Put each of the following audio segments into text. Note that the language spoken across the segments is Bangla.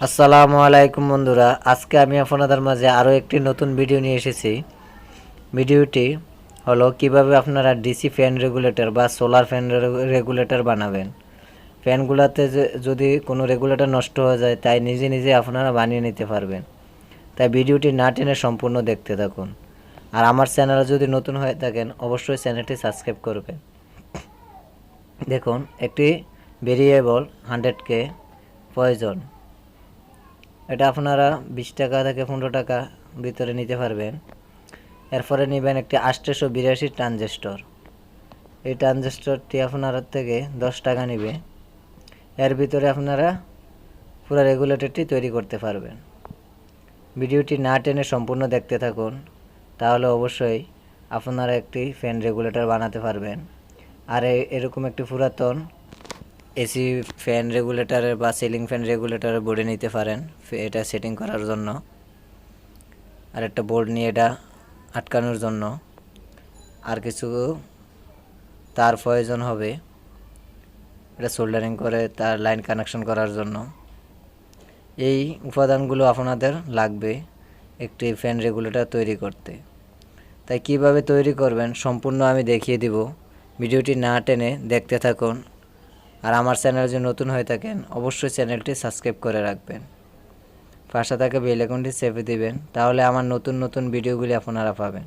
আসসালামু আলাইকুম বন্ধুরা, আজকে আমি আপনাদের মাঝে আরও একটি নতুন ভিডিও নিয়ে এসেছি। ভিডিওটি হলো কিভাবে আপনারা ডিসি ফ্যান রেগুলেটর বা সোলার ফ্যান রেগুলেটর বানাবেন। ফ্যানগুলোতে যদি কোনো রেগুলেটর নষ্ট হয়ে যায় তাই নিজে নিজে আপনারা বানিয়ে নিতে পারবেন। তাই ভিডিওটি না টেনে সম্পূর্ণ দেখতে থাকুন। আর আমার চ্যানেলে যদি নতুন হয়ে থাকেন অবশ্যই চ্যানেলটি সাবস্ক্রাইব করবেন। দেখুন, একটি ভেরিয়েবল 100K প্রয়োজন। এটা আপনারা 20 টাকা থেকে 15 টাকা ভিতরে নিতে পারবেন। এরপরে নেবেন একটি 882 ট্রানজিস্টর। এই ট্রানজিস্টরটি আপনার থেকে 10 টাকা নেবে। এর ভিতরে আপনারা পুরো রেগুলেটরটি তৈরি করতে পারবেন। ভিডিওটি না টেনে সম্পূর্ণ দেখতে থাকুন, তাহলে অবশ্যই আপনারা একটি ফ্যান রেগুলেটর বানাতে পারবেন। আর এরকম একটি পুরাতন এসি ফ্যান রেগুলেটরের বা সিলিং ফ্যান রেগুলেটরের বোর্ডে নিতে পারেন এটা সেটিং করার জন্য। আর একটা বোর্ড নিয়ে এটা আটকানোর জন্য। আর কিছু তার প্রয়োজন হবে এটা সোল্ডারিং করে তার লাইন কানেকশন করার জন্য। এই উপাদানগুলো আপনাদের লাগবে একটি ফ্যান রেগুলেটর তৈরি করতে। তাই কিভাবে তৈরি করবেন সম্পূর্ণ আমি দেখিয়ে দিব। ভিডিওটি না টেনে দেখতে থাকুন। আর আমার চ্যানেলে যদি নতুন হয়ে থাকেন অবশ্যই চ্যানেলটি সাবস্ক্রাইব করে রাখবেন। পাশে থাকা বেল আইকনটি চেপে দিবেন, তাহলে আমার নতুন নতুন ভিডিওগুলি আপনারা পাবেন।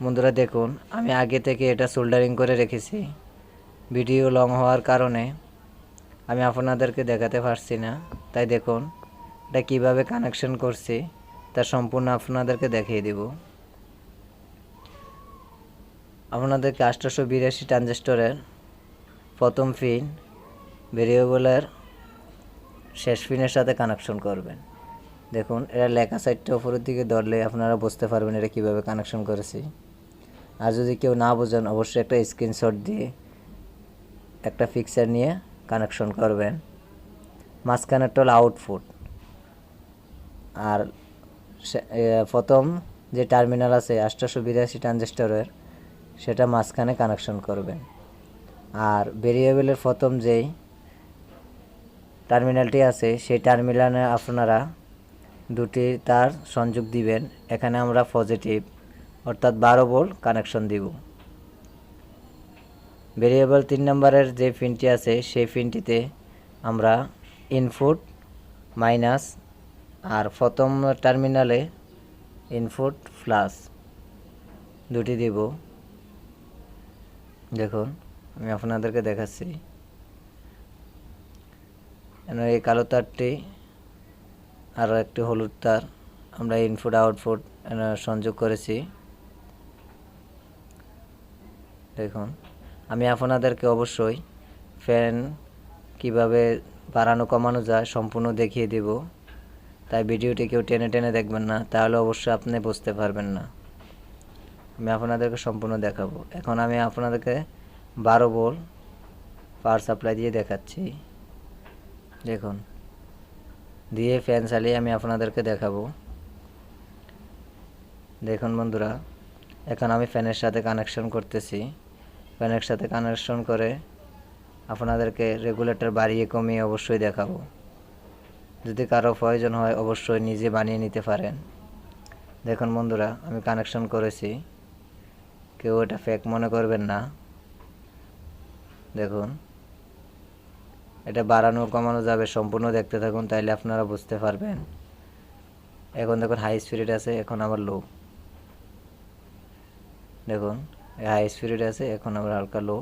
বন্ধুরা দেখুন, আমি আগে থেকে এটা সোল্ডারিং করে রেখেছি। ভিডিও লং হওয়ার কারণে আমি আপনাদেরকে দেখাতে পারছি না। তাই দেখুন এটা কিভাবে কানেকশন করছি তা সম্পূর্ণ আপনাদেরকে দেখিয়ে দিব। আপনাদেরকে 882 ট্রানজিস্টরের প্রথম পিন ভেরিয়েবলের শেষ পিনের সাথে কানেকশন করবেন। দেখুন, এটা লেখা সাইডটা উপরের দিকে ধরলে আপনারা বুঝতে পারবেন এটা কিভাবে কানেকশন করেছি। আর যদি কেউ না বোঝেন অবশ্যই একটা স্ক্রিনশট দিয়ে একটা ফিক্সার নিয়ে কানেকশন করবেন। মাঝখানেরটা হলো আউটপুট। আর প্রথম যে টার্মিনাল আছে 882 ট্রানজিস্টরের সেটা মাঝখানে কানেকশন করবেন। আর ভেরিয়েবলের প্রথম যেই টার্মিনালটি আছে সেই টার্মিনালে আপনারা দুটি তার সংযোগ দিবেন। এখানে আমরা পজিটিভ অর্থাৎ 12 ভোল্ট কানেকশন দিব। ভেরিয়েবল 3 নম্বরের যে পিনটি আছে সেই পিনটিতে আমরা ইনপুট মাইনাস আর প্রথম টার্মিনালে ইনপুট প্লাস দুটি দিব। দেখুন, আমি আপনাদেরকে দেখাচ্ছি। এই কালো তারটি আর একটি হলুদ তার আমরা ইনপুট আউটপুট সংযোগ করেছি। দেখুন, আমি আপনাদেরকে অবশ্যই ফ্যান কিভাবে বাড়ানো কমানো যায় সম্পূর্ণ দেখিয়ে দেব। তাই ভিডিওটি কেউ টেনে টেনে দেখবেন না, তাহলে অবশ্যই আপনি বুঝতে পারবেন না। আমি আপনাদেরকে সম্পূর্ণ দেখাবো। এখন আমি আপনাদেরকে 12 ভোল্ট পাওয়ার সাপ্লাই দিয়ে দেখাচ্ছি। দেখুন, দিয়ে ফ্যান চালিয়ে আমি আপনাদেরকে দেখাবো। দেখুন বন্ধুরা, এখন আমি ফ্যানের সাথে কানেকশন করতেছি। ফ্যানের সাথে কানেকশন করে আপনাদেরকে রেগুলেটর বাড়িয়ে কমিয়ে অবশ্যই দেখাবো। যদি কারো প্রয়োজন হয় অবশ্যই নিজে বানিয়ে নিতে পারেন। দেখুন বন্ধুরা, আমি কানেকশন করেছি, কেউ এটা ফেক মনে করবেন না। দেখুন, এটা বাড়ানো কমানো যাবে সম্পূর্ণ দেখতে থাকুন, তাইলে আপনারা বুঝতে পারবেন। এখন দেখুন হাই স্পিড আছে, এখন আবার লো। দেখুন, হাই স্পিড আছে, এখন আবার হালকা লো।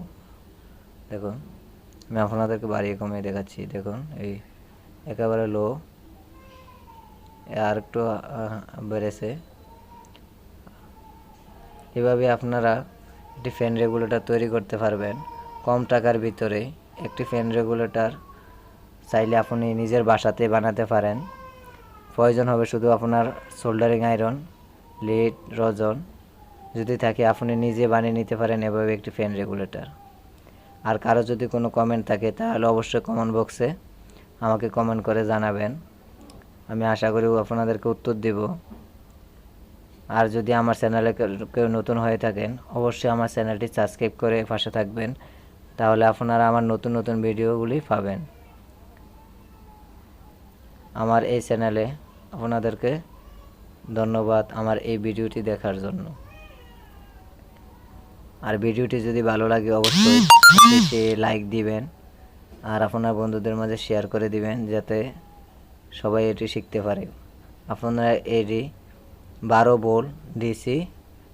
দেখুন, আমি আপনাদেরকে বাড়িয়ে কমিয়ে দেখাচ্ছি। দেখুন, এই একেবারে লো, আর একটু বেড়েছে। এভাবে আপনারা একটি ফ্যান রেগুলেটর তৈরি করতে পারবেন কম টাকার ভিতরে। একটি ফ্যান রেগুলেটর চাইলে আপনি নিজের বাসাতে বানাতে পারেন। প্রয়োজন হবে শুধু আপনার সোল্ডারিং আয়রন, লিড, রজন যদি থাকে আপনি নিজে বানিয়ে নিতে পারেন এভাবে একটি ফ্যান রেগুলেটর। আর কারো যদি কোনো কমেন্ট থাকে তাহলে অবশ্যই কমেন্ট বক্সে আমাকে কমেন্ট করে জানাবেন। আমি আশা করি আপনাদেরকে উত্তর দেব। আর যদি আমার চ্যানেলে কেউ নতুন হয়ে থাকেন অবশ্যই আমার চ্যানেলটি সাবস্ক্রাইব করে পাশে থাকবেন, তাহলে আপনারা আমার নতুন নতুন ভিডিওগুলি পাবেন। আমার এই চ্যানেলে আপনাদেরকে ধন্যবাদ আমার এই ভিডিওটি দেখার জন্য। আর ভিডিওটি যদি ভালো লাগে অবশ্যই লাইক দিবেন আর আপনার বন্ধুদের মাঝে শেয়ার করে দিবেন যাতে সবাই এটি শিখতে পারে। আপনারা এটি 12 ভোল্ট ডিসি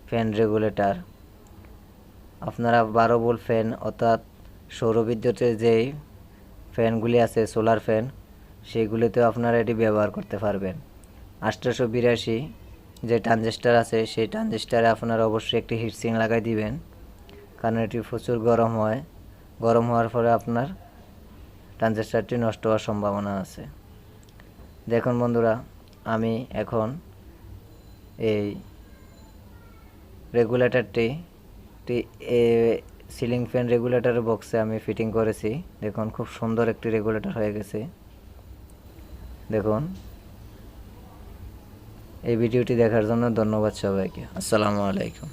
ফ্যান রেগুলেটর, আপনারা 12 ভোল্ট ফ্যান অর্থাৎ সৌরবিদ্যুতের যেই ফ্যানগুলি আছে সোলার ফ্যান, সেইগুলিতেও আপনারা এটি ব্যবহার করতে পারবেন। 882 যে ট্রানজিস্টার আছে সেই ট্রানজিস্টারে আপনারা অবশ্যই একটি হিটসিং লাগাই দিবেন, কারণ এটি প্রচুর গরম হয়। গরম হওয়ার পরে আপনার ট্রানজিস্টারটি নষ্ট হওয়ার সম্ভাবনা আছে। দেখুন বন্ধুরা, আমি এখন এই রেগুলেটরটি সিলিং ফ্যান রেগুলেটরের বক্সে আমি ফিটিং করেছি। দেখুন খুব সুন্দর একটি রেগুলেটর হয়ে গেছে। দেখুন, এই ভিডিওটি দেখার জন্য ধন্যবাদ সবাইকে। আসসালামু আলাইকুম।